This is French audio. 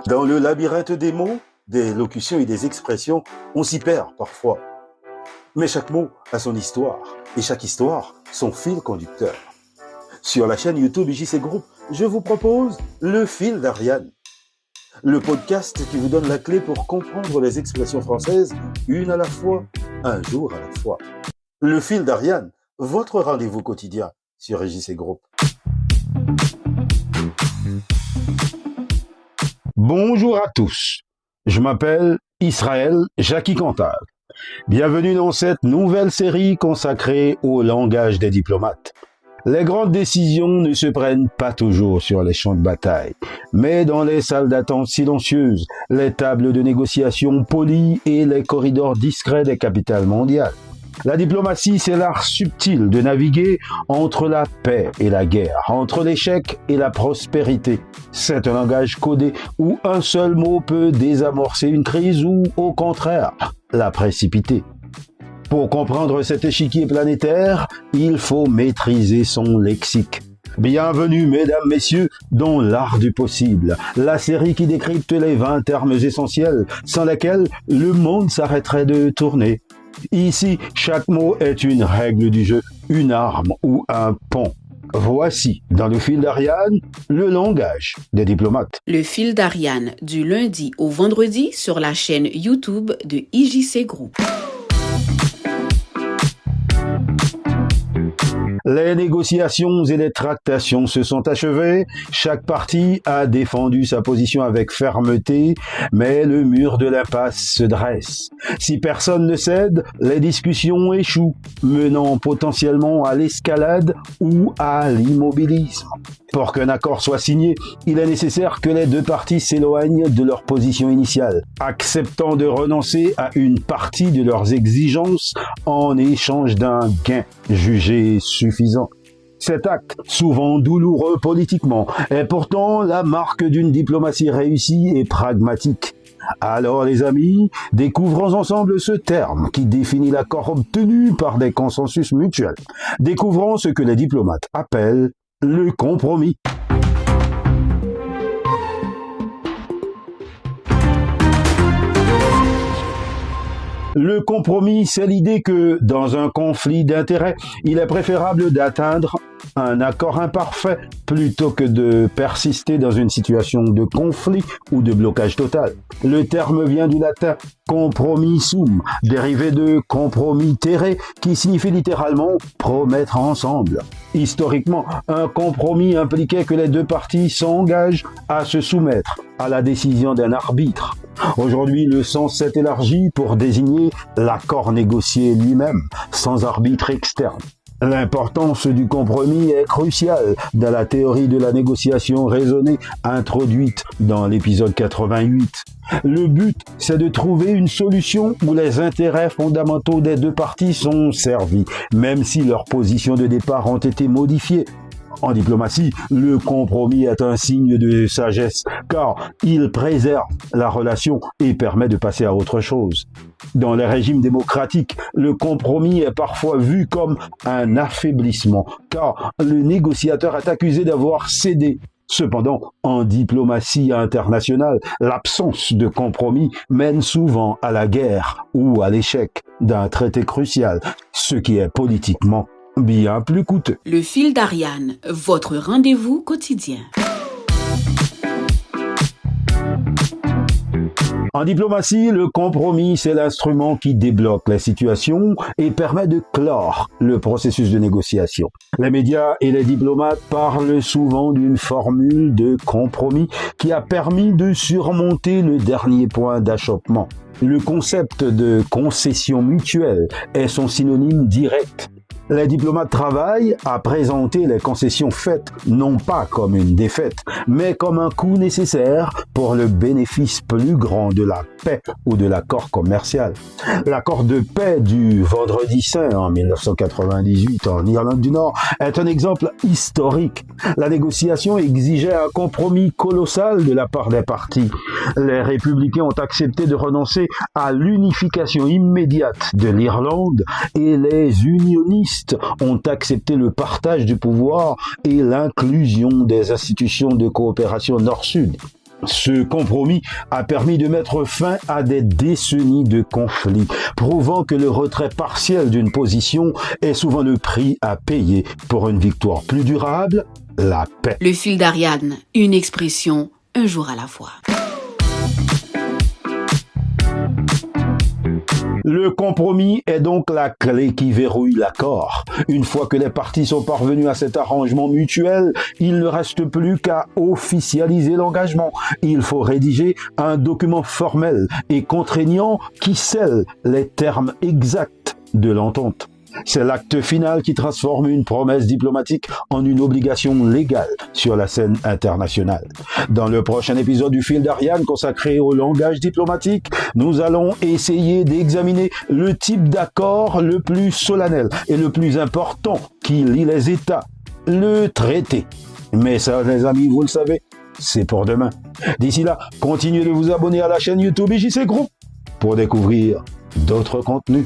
Dans le labyrinthe des mots, des locutions et des expressions, on s'y perd parfois. Mais chaque mot a son histoire, et chaque histoire, son fil conducteur. Sur la chaîne YouTube JC Group, je vous propose Le Fil d'Ariane. Le podcast qui vous donne la clé pour comprendre les expressions françaises, une à la fois, un jour à la fois. Le Fil d'Ariane, votre rendez-vous quotidien sur JC Group. Bonjour à tous, je m'appelle Israël Jackie Cantal. Bienvenue dans cette nouvelle série consacrée au langage des diplomates. Les grandes décisions ne se prennent pas toujours sur les champs de bataille, mais dans les salles d'attente silencieuses, les tables de négociation polies et les corridors discrets des capitales mondiales. La diplomatie, c'est l'art subtil de naviguer entre la paix et la guerre, entre l'échec et la prospérité. C'est un langage codé où un seul mot peut désamorcer une crise ou, au contraire, la précipiter. Pour comprendre cet échiquier planétaire, il faut maîtriser son lexique. Bienvenue, mesdames, messieurs, dans l'art du possible, la série qui décrypte les 20 termes essentiels sans lesquels le monde s'arrêterait de tourner. Ici, chaque mot est une règle du jeu, une arme ou un pont. Voici, dans le fil d'Ariane, le langage des diplomates. Le fil d'Ariane, du lundi au vendredi sur la chaîne YouTube de IJC Group. Les négociations et les tractations se sont achevées. Chaque partie a défendu sa position avec fermeté, mais le mur de l'impasse se dresse. Si personne ne cède, les discussions échouent, menant potentiellement à l'escalade ou à l'immobilisme. Pour qu'un accord soit signé, il est nécessaire que les deux parties s'éloignent de leur position initiale, acceptant de renoncer à une partie de leurs exigences en échange d'un gain jugé suffisant. Cet acte, souvent douloureux politiquement, est pourtant la marque d'une diplomatie réussie et pragmatique. Alors les amis, découvrons ensemble ce terme qui définit l'accord obtenu par des consensus mutuels. Découvrons ce que les diplomates appellent le compromis. Le compromis, c'est l'idée que, dans un conflit d'intérêts, il est préférable d'atteindre un accord imparfait plutôt que de persister dans une situation de conflit ou de blocage total. Le terme vient du latin compromissum, dérivé de compromittere, qui signifie littéralement promettre ensemble. Historiquement, un compromis impliquait que les deux parties s'engagent à se soumettre à la décision d'un arbitre. Aujourd'hui, le sens s'est élargi pour désigner l'accord négocié lui-même, sans arbitre externe. L'importance du compromis est cruciale dans la théorie de la négociation raisonnée introduite dans l'épisode 88. Le but, c'est de trouver une solution où les intérêts fondamentaux des deux parties sont servis, même si leurs positions de départ ont été modifiées. En diplomatie, le compromis est un signe de sagesse, car il préserve la relation et permet de passer à autre chose. Dans les régimes démocratiques, le compromis est parfois vu comme un affaiblissement, car le négociateur est accusé d'avoir cédé. Cependant, en diplomatie internationale, l'absence de compromis mène souvent à la guerre ou à l'échec d'un traité crucial, ce qui est politiquement bien plus coûteux. Le fil d'Ariane, votre rendez-vous quotidien. En diplomatie, le compromis, c'est l'instrument qui débloque la situation et permet de clore le processus de négociation. Les médias et les diplomates parlent souvent d'une formule de compromis qui a permis de surmonter le dernier point d'achoppement. Le concept de concession mutuelle est son synonyme direct. Les diplomates travaillent à présenter les concessions faites non pas comme une défaite, mais comme un coût nécessaire pour le bénéfice plus grand de la paix ou de l'accord commercial. L'accord de paix du Vendredi Saint en 1998 en Irlande du Nord est un exemple historique. La négociation exigeait un compromis colossal de la part des parties. Les républicains ont accepté de renoncer à l'unification immédiate de l'Irlande et les unionistes ont accepté le partage du pouvoir et l'inclusion des institutions de coopération Nord-Sud. Ce compromis a permis de mettre fin à des décennies de conflits, prouvant que le retrait partiel d'une position est souvent le prix à payer pour une victoire plus durable, la paix. Le fil d'Ariane, une expression, un jour à la fois. Le compromis est donc la clé qui verrouille l'accord. Une fois que les parties sont parvenues à cet arrangement mutuel, il ne reste plus qu'à officialiser l'engagement. Il faut rédiger un document formel et contraignant qui scelle les termes exacts de l'entente. C'est l'acte final qui transforme une promesse diplomatique en une obligation légale sur la scène internationale. Dans le prochain épisode du fil d'Ariane consacré au langage diplomatique, nous allons essayer d'examiner le type d'accord le plus solennel et le plus important qui lie les États, le traité. Mais ça, les amis, vous le savez, c'est pour demain. D'ici là, continuez de vous abonner à la chaîne YouTube IJC Group pour découvrir d'autres contenus.